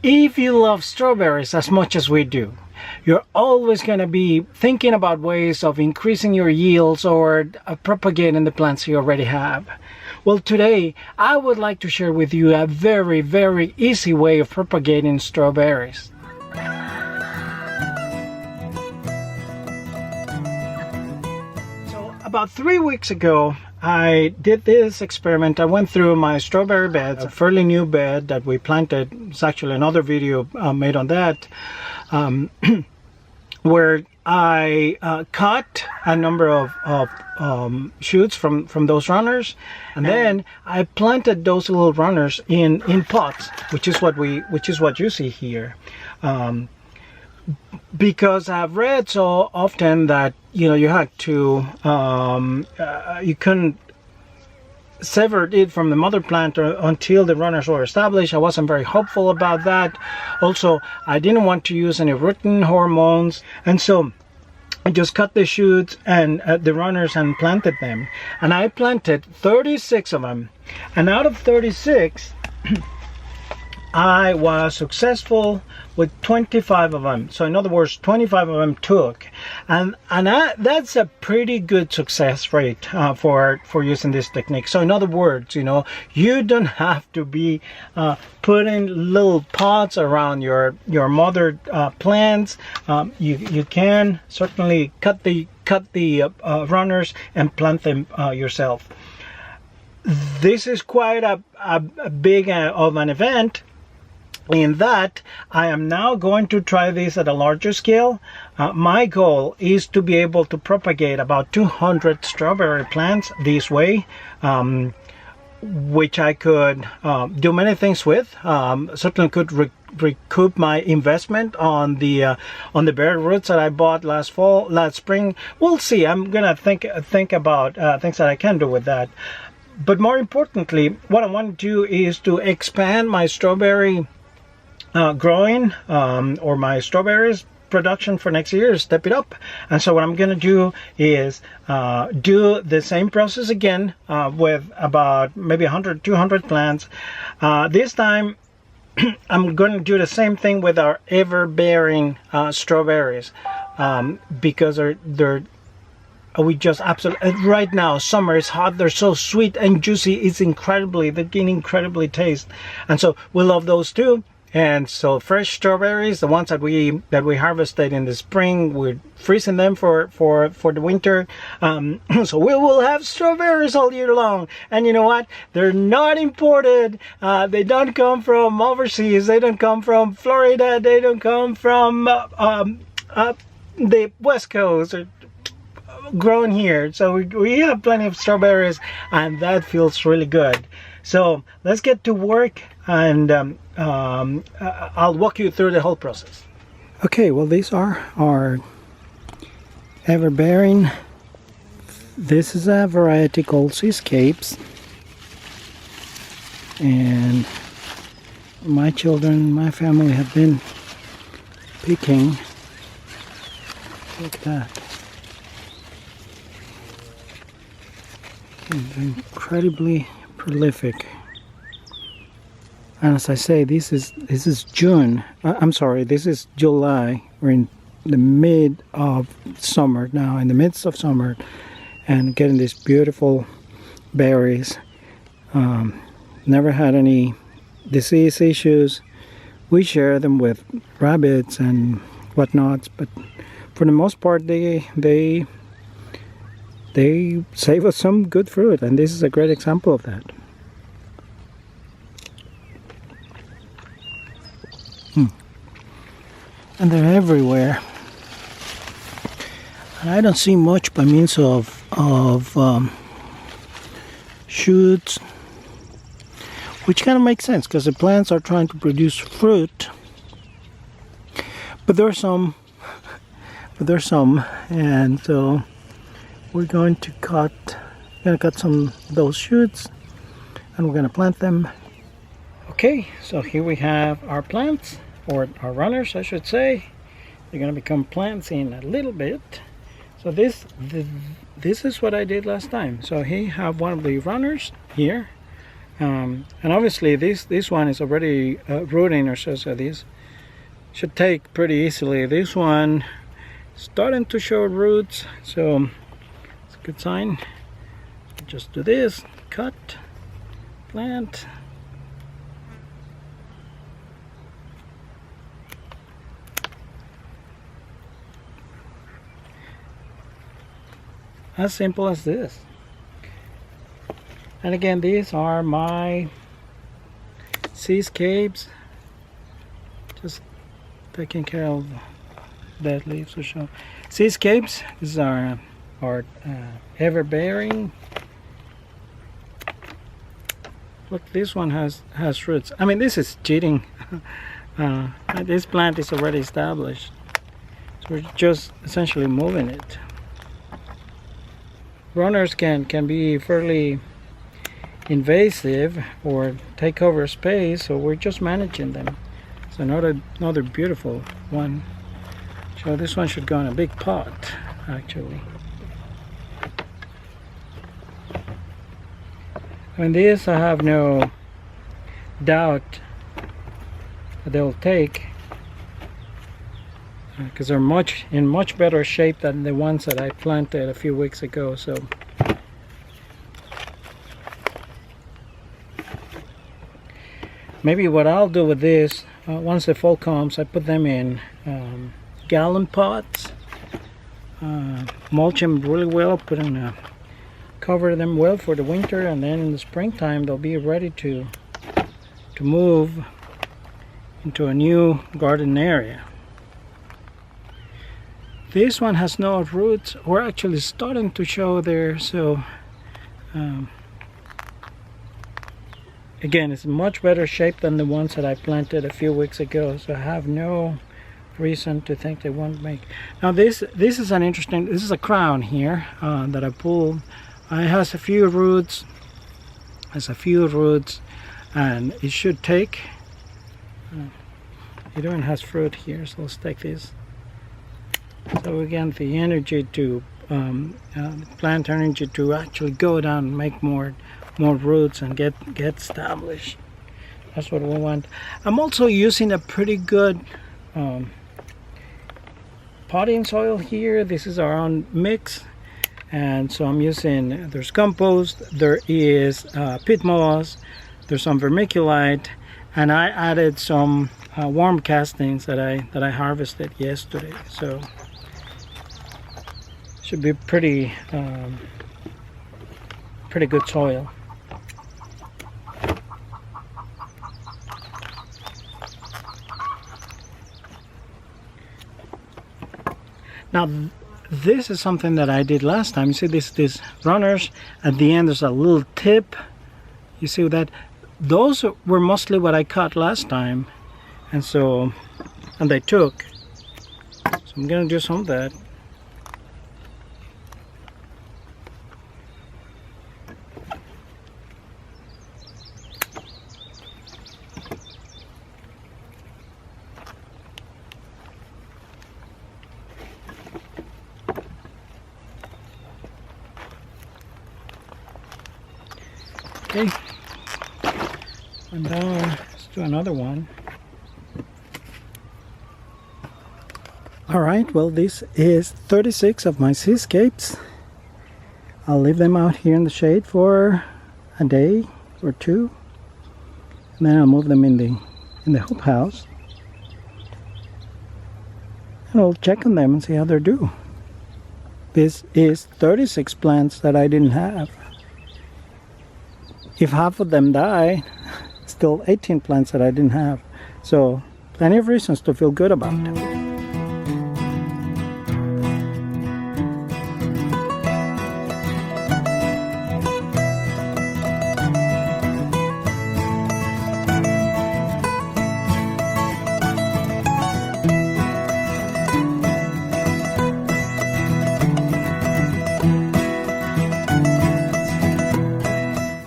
If you love strawberries as much as we do, you're always going to be thinking about ways of increasing your yields or propagating the plants you already have. Well, today I would like to share with you a very, very easy way of propagating strawberries. So about 3 weeks ago, I did this experiment. I went through my strawberry beds, a fairly new bed that we planted. It's actually another video made on that, where I cut a number of shoots from those runners, and then I planted those little runners in pots, which is what you see here. Because I've read so often that you had to you couldn't sever it from the mother plant until the runners were established. I wasn't very hopeful about that. Also, I didn't want to use any rooting hormones, and so I just cut the shoots and the runners and planted them. And I planted 36 of them, and out of 36 I was successful with 25 of them. So in other words, 25 of them took, and that's a pretty good success rate for using this technique. So in other words, you don't have to be putting little pots around your mother plants. You can certainly cut the runners and plant them yourself. This is quite a big of an event, in that I am now going to try this at a larger scale. My goal is to be able to propagate about 200 strawberry plants this way, which I could do many things with. Certainly could recoup my investment on the berry roots that I bought last spring. We'll see. I'm gonna think about things that I can do with that. But more importantly, what I want to do is to expand my strawberry growing, or my strawberries production for next year, step it up. And so what I'm going to do is do the same process again with about maybe 100-200 plants. This time I'm going to do the same thing with our ever-bearing strawberries, because we just absolutely, right now summer is hot, they're so sweet and juicy, they gain incredibly taste, and so we love those too. And so fresh strawberries, the ones that we harvested in the spring, we're freezing them for the winter. So we will have strawberries all year long. And you know what? They're not imported. They don't come from overseas. They don't come from Florida. They don't come from the West Coast. Grown here. So we have plenty of strawberries, and that feels really good. So let's get to work, and I'll walk you through the whole process. Okay, well, these are our ever-bearing. This is a variety called Seascapes, and my children, my family have been picking. Look at that. They're incredibly prolific. And as I say, this is June. I'm sorry, this is July. We're in the mid of summer now, in the midst of summer, and getting these beautiful berries. Never had any disease issues. We share them with rabbits and whatnots, but for the most part, they save us some good fruit, and this is a great example of that. And they're everywhere, and I don't see much by means of shoots, which kind of makes sense because the plants are trying to produce fruit, but there's some, and so we're going to cut some of those shoots, and we're going to plant them. Okay, so here we have our plants, or our runners, I should say. They're going to become plants in a little bit. So this is what I did last time. So here have one of the runners here, And obviously this one is already rooting or so this should take pretty easily. This one starting to show roots, so it's a good sign. Just do this, cut, plant. As simple as this. And again, these are my seascapes, just taking care of dead leaves or so. Seascapes, these are ever-bearing. Look, this one has roots. I mean, this is cheating. This plant is already established, so we're just essentially moving it. Runners can be fairly invasive or take over space, so we're just managing them. So another beautiful one. So this one should go in a big pot, actually. I mean, this I have no doubt that they'll take, because they're in much better shape than the ones that I planted a few weeks ago. So maybe what I'll do with this, once the fall comes, I put them in gallon pots, mulch them really well, cover them well for the winter, and then in the springtime they'll be ready to move into a new garden area. This one has no roots, or actually starting to show there, so again, it's much better shape than the ones that I planted a few weeks ago, so I have no reason to think they won't make. Now this is an interesting, this is a crown here that I pulled. It has a few roots, and it should take, it even has fruit here, so let's take this. So again, the energy to plant energy to actually go down and make more roots and get established. That's what we want. I'm also using a pretty good potting soil here. This is our own mix, and so I'm using, there's compost, there is peat moss, there's some vermiculite, and I added some worm castings that I harvested yesterday. So should be pretty good soil. Now this is something that I did last time. You see these runners at the end, there's a little tip. You see that? Those were mostly what I cut last time, and they took. So I'm gonna do some of that. Okay, and now let's do another one. All right, well, this is 36 of my seascapes. I'll leave them out here in the shade for a day or two, and then I'll move them in the hoop house, and I'll check on them and see how they're doing. This is 36 plants that I didn't have. If half of them die, still 18 plants that I didn't have. So plenty of reasons to feel good about it.